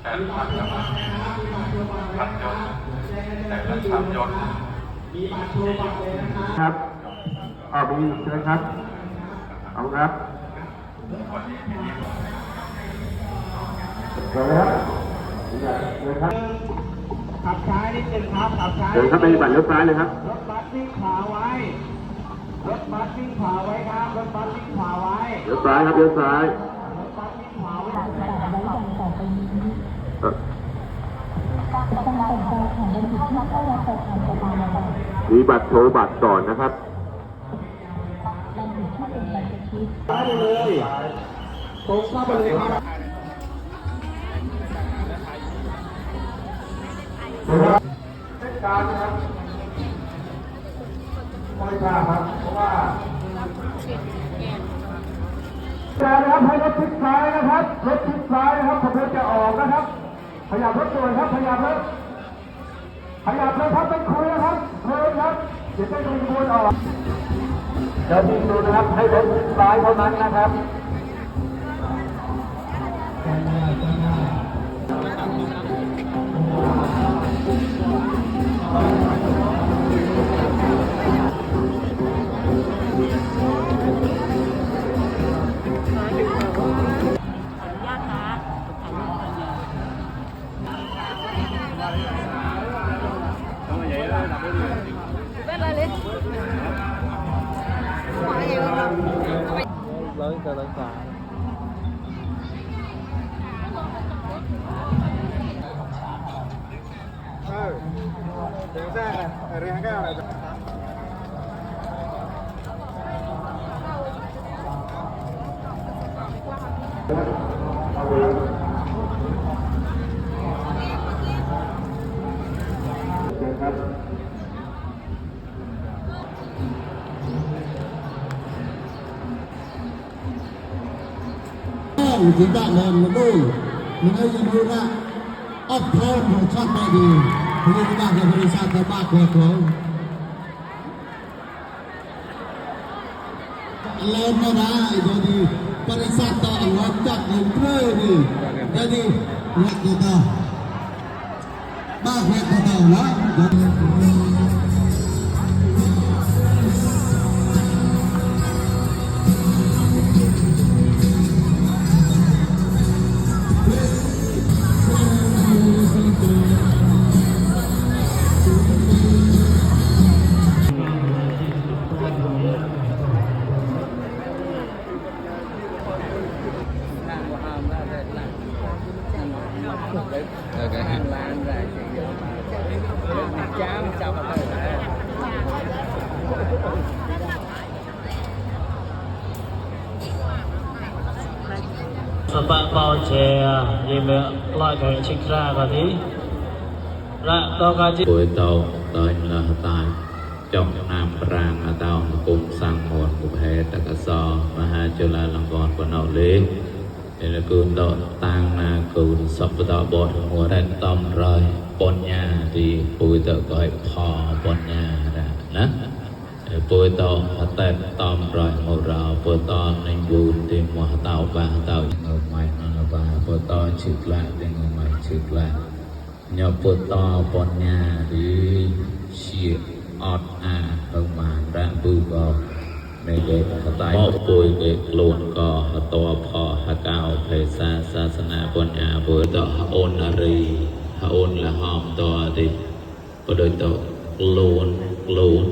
แต่พันกับพันยศแต่ละชั้นยศครับออกไปเชิญครับเอาครับเชิญครับเชิญครับขับซ้ายนิดนึงครับขับซ้ายเชิญครับไปบัตรเลี้ยวซ้ายเลยครับรถบัสวิ่งขวาไว้รถบัสวิ่งขวาไว้ครับรถบัสวิ่งขวาไว้เลี้ยวซ้ายครับเลี้ยวซ้ายรถบัสวิ่งขวาไว้มีบัตรโชว์บัตรก่อนนะครับได้เลยโค้งเข้าไปเลยครับเส้นกลางนะครับไม่กล้าครับเพราะว่าแต่นะครับให้รถทิศซ้ายนะครับรถทิศซ้ายนะครับผมจะออกนะครับขยับรถด่วนครับขยับเลยครับเป็นคุยนะครับคุยครับเดี๋ยวจะมีขบวนออกเดี๋ยวดูนะครับให้รถทิศซ้ายเท่านั้นนะครับlớn cho lớn cả đứng ra này ở đây cái này chúng ta làm một đôi mình ơi nhìn luôn ạ ốc thôn của chót mẹ đi thế nên các bạn phải đi sang tới ba quẹt rồi lên nó đã rồi đi có đi sang to ở ngõ chặt những thuê đi đây đi quẹt của tàu ba quẹt của tàu đó bạn bao chè gì mà loại cái chích ra và tí ra to cái chích buổi tàu tới là tại trong nam prang tàu cùng sang một cục hệ tại cả sò mà hai chỗ là làm con của nó lý thì là cứ tàu tăng là cứ sắp tàu bọt mùa đen tôm rồi bọn nhà thì buổi tàu gọi phò bọn nhà ra nè buổi tàu tết tôm rồi mùa rào buổi tàu nên buồn thì mùa tàu và tàu ở ngoài và buổi tàu chực lại thì ở ngoài chực lại nhờ buổi tàu bọn nhà thì chia ọt hơn mà ra bưu bòในเด็กตายป่วยเด็กโลนก่อตัวพอหะเก่าเพศศาสนาปัญญาบุตรโอนอารีโอนละหอมตัวติประโดยตัวโลน